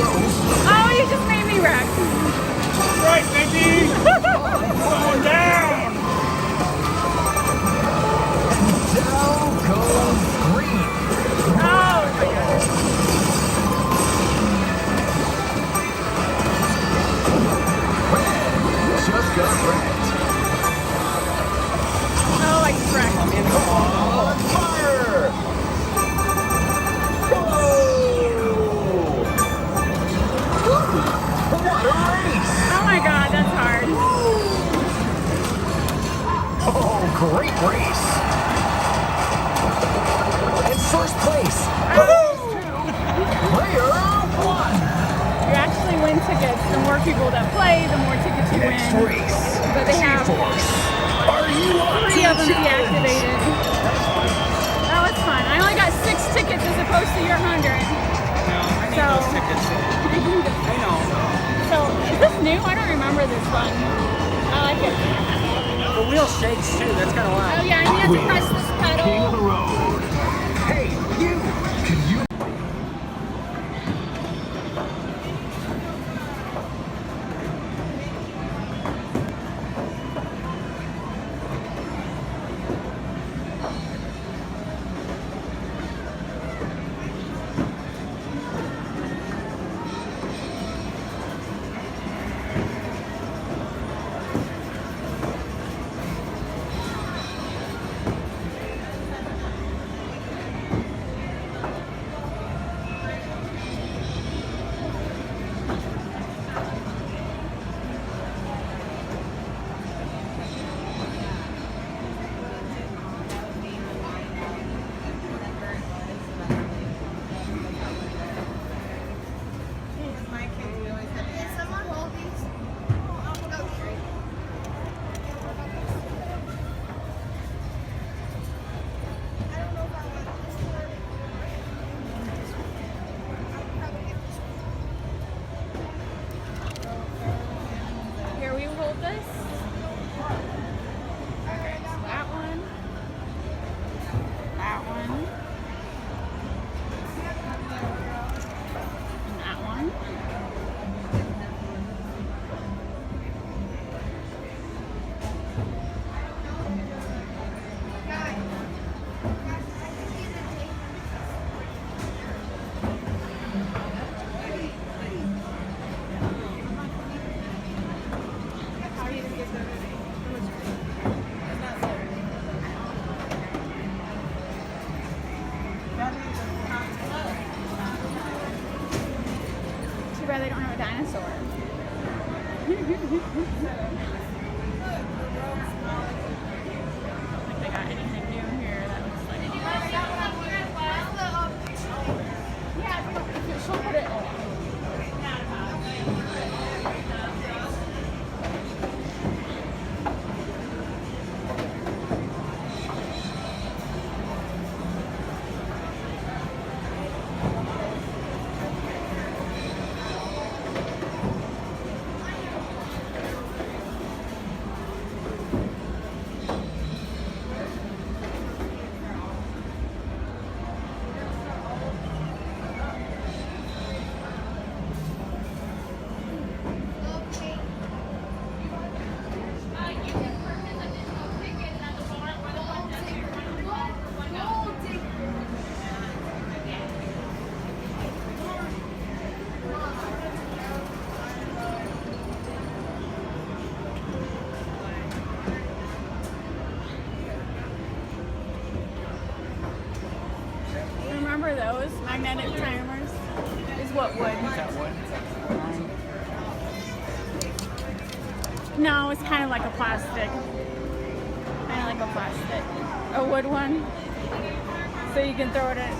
Oh, you just made me wreck. Right, baby! Going down! Down goes green. Oh my god. Red just got wrecked. Oh, I just wrecked. On fire! Whoa! What a race! Oh my god, that's hard. Oh, great race! In first place, player one. You actually win tickets. The more people that play, the more tickets you Next win. race, But they have G-Force. Are you up 3 to of them the challenge? deactivated. That was fun. I only got 6 tickets as opposed to your 100. No, I need So- those tickets. I know. So, is this new? I don't remember this one. I like it. The wheel shakes too, that's kind of Oh wild. yeah, and you have to press this King of pedal. the road. Hey, you! Can you? Here, we hold this. Okay, so that one. That one. And that one. Too bad they don't have a dinosaur. I don't think they got anything new here that looks like. Yeah, she'll put it in. Remember those magnetic timers? Is what wood. That one. No, it's kind of like a plastic. Kind of like a plastic. A wood one. So you can throw it at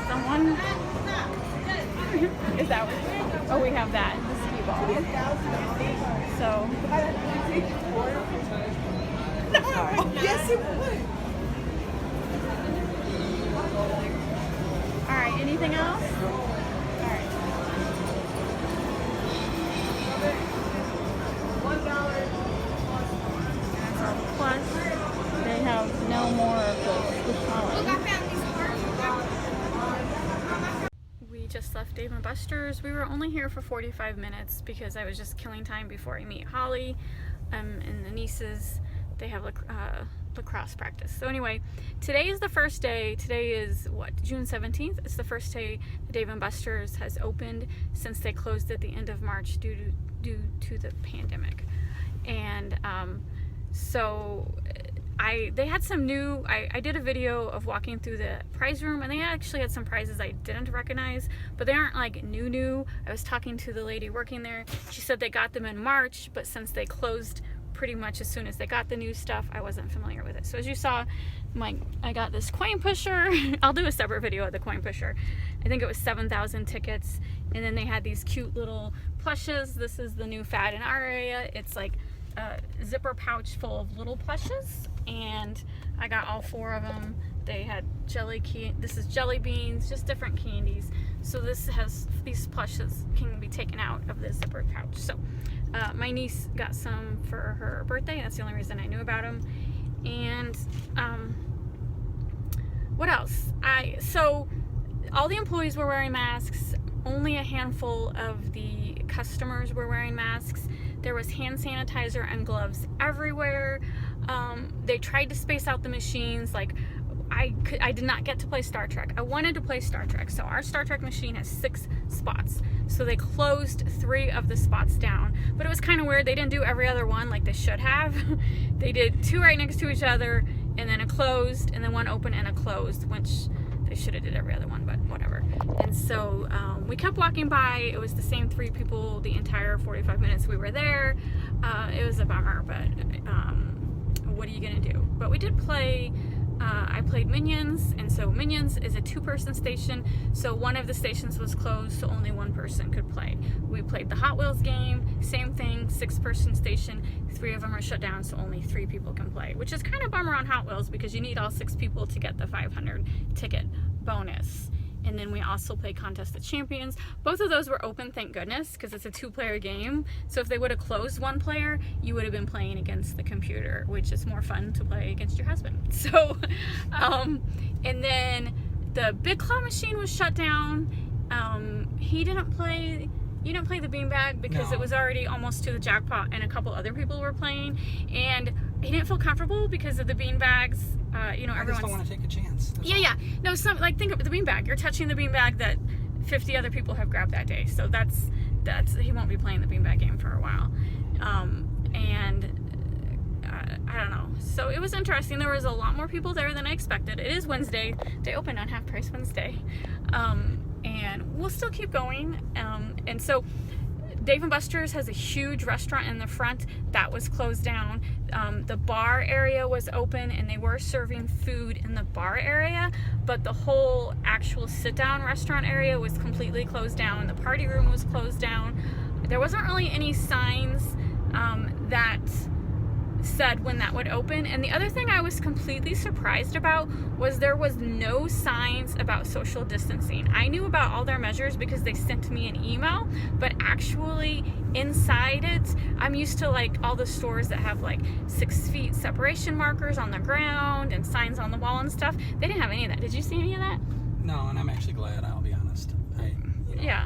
someone. Is that what? Oh, we have that. The ski ball. So. Yes, it would. All right. Anything else? All right. That's all the plus. They have no more of the smaller. Look, I found these parts. We just left Dave & Buster's. We were only here for 45 minutes because I was just killing time before I meet Holly and the nieces. They have lacrosse practice. So anyway, today is the first day. Today is what, June 17th? It's the first day that Dave & Buster's has opened since they closed at the end of March due to the pandemic. And so they had some new, I did a video of walking through the prize room, and they actually had some prizes I didn't recognize, but they aren't like new. I was talking to the lady working there. She said they got them in March, but since they closed pretty much as soon as they got the new stuff, I wasn't familiar with it. So as you saw, I got this coin pusher. I'll do a separate video of the coin pusher. I think it was 7,000 tickets. And then they had these cute little plushes. This is the new fad in our area. It's like a zipper pouch full of little plushes, and I got all 4 of them. They had this is jelly beans, just different candies. So this has, these plushes can be taken out of the zipper pouch. So my niece got some for her birthday. That's the only reason I knew about them. And what else? So all the employees were wearing masks. Only a handful of the customers were wearing masks. There was hand sanitizer and gloves everywhere. They tried to space out the machines. Like, I did not get to play Star Trek. I wanted to play Star Trek. So our Star Trek machine has 6 spots. So they closed 3 of the spots down. But it was kind of weird. They didn't do every other one like they should have. They did 2 right next to each other, and then a closed, and then 1 open and a closed, which they should have did every other one, but whatever. And so we kept walking by. It was the same 3 people the entire 45 minutes we were there. It was a bummer, but what are you gonna do? But we did play. I played Minions, and so Minions is a 2-person station, so one of the stations was closed, so only 1 person could play. We played the Hot Wheels game, same thing, 6-person station, 3 of them are shut down, so only 3 people can play, which is kind of bummer on Hot Wheels because you need all 6 people to get the 500 ticket bonus. And then we also play Contest of Champions. Both of those were open, thank goodness, because it's a 2-player game. So if they would have closed 1 player, you would have been playing against the computer, which is more fun to play against your husband. So, and then the Big Claw machine was shut down. You didn't play the beanbag because No. it was already almost to the jackpot, and a couple other people were playing, and he didn't feel comfortable because of the beanbags. I just don't want to take a chance. That's all. Yeah. No, think of the beanbag. You're touching the beanbag that 50 other people have grabbed that day. So that's he won't be playing the beanbag game for a while. I don't know. So it was interesting. There was a lot more people there than I expected. It is Wednesday. They opened on Half Price Wednesday. And we'll still keep going. And so Dave & Buster's has a huge restaurant in the front that was closed down. The bar area was open, and they were serving food in the bar area, but the whole actual sit-down restaurant area was completely closed down. The party room was closed down. There wasn't really any signs that said when that would open. And the other thing I was completely surprised about was there was no signs about social distancing. I knew about all their measures because they sent me an email, but actually inside it, I'm used to like all the stores that have like 6 feet separation markers on the ground and signs on the wall and stuff. They didn't have any of that. Did you see any of that? No, and I'm actually glad, I'll be honest. Yeah.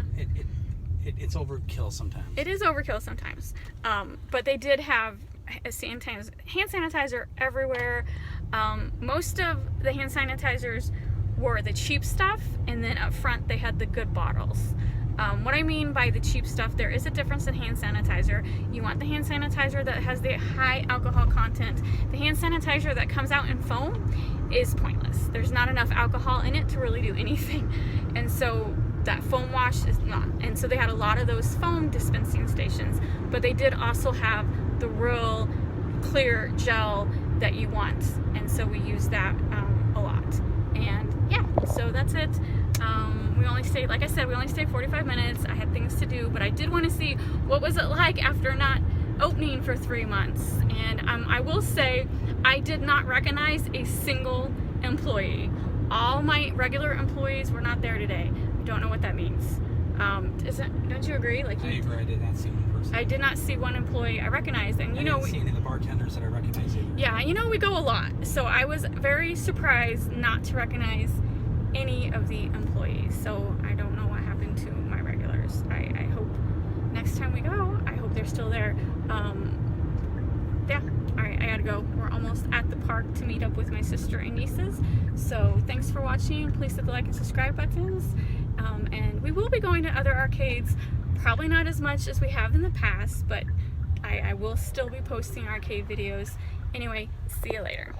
It's overkill sometimes. It is overkill sometimes. But they did have hand sanitizer everywhere. Most of the hand sanitizers were the cheap stuff, and then up front they had the good bottles. What I mean by the cheap stuff, there is a difference in hand sanitizer. You want the hand sanitizer that has the high alcohol content. The hand sanitizer that comes out in foam is pointless. There's not enough alcohol in it to really do anything. And so that foam wash is not. And so they had a lot of those foam dispensing stations, but they did also have the real clear gel that you want. And so we use that a lot. And yeah, so that's it. We only stayed, like I said, we only stayed 45 minutes. I had things to do, but I did want to see what was it like after not opening for 3 months. And I will say I did not recognize a single employee. All my regular employees were not there today. Don't know what that means. Don't you agree? Like, I agree. I did not see one person. I did not see one employee I recognized, and I didn't see any of the bartenders that I recognize either. Yeah, we go a lot, so I was very surprised not to recognize any of the employees. So I don't know what happened to my regulars. I hope next time we go, I hope they're still there. Yeah, alright, I gotta go. We're almost at the park to meet up with my sister and nieces. So thanks for watching. Please hit the like and subscribe buttons. And we will be going to other arcades, probably not as much as we have in the past, but I will still be posting arcade videos. Anyway, see you later.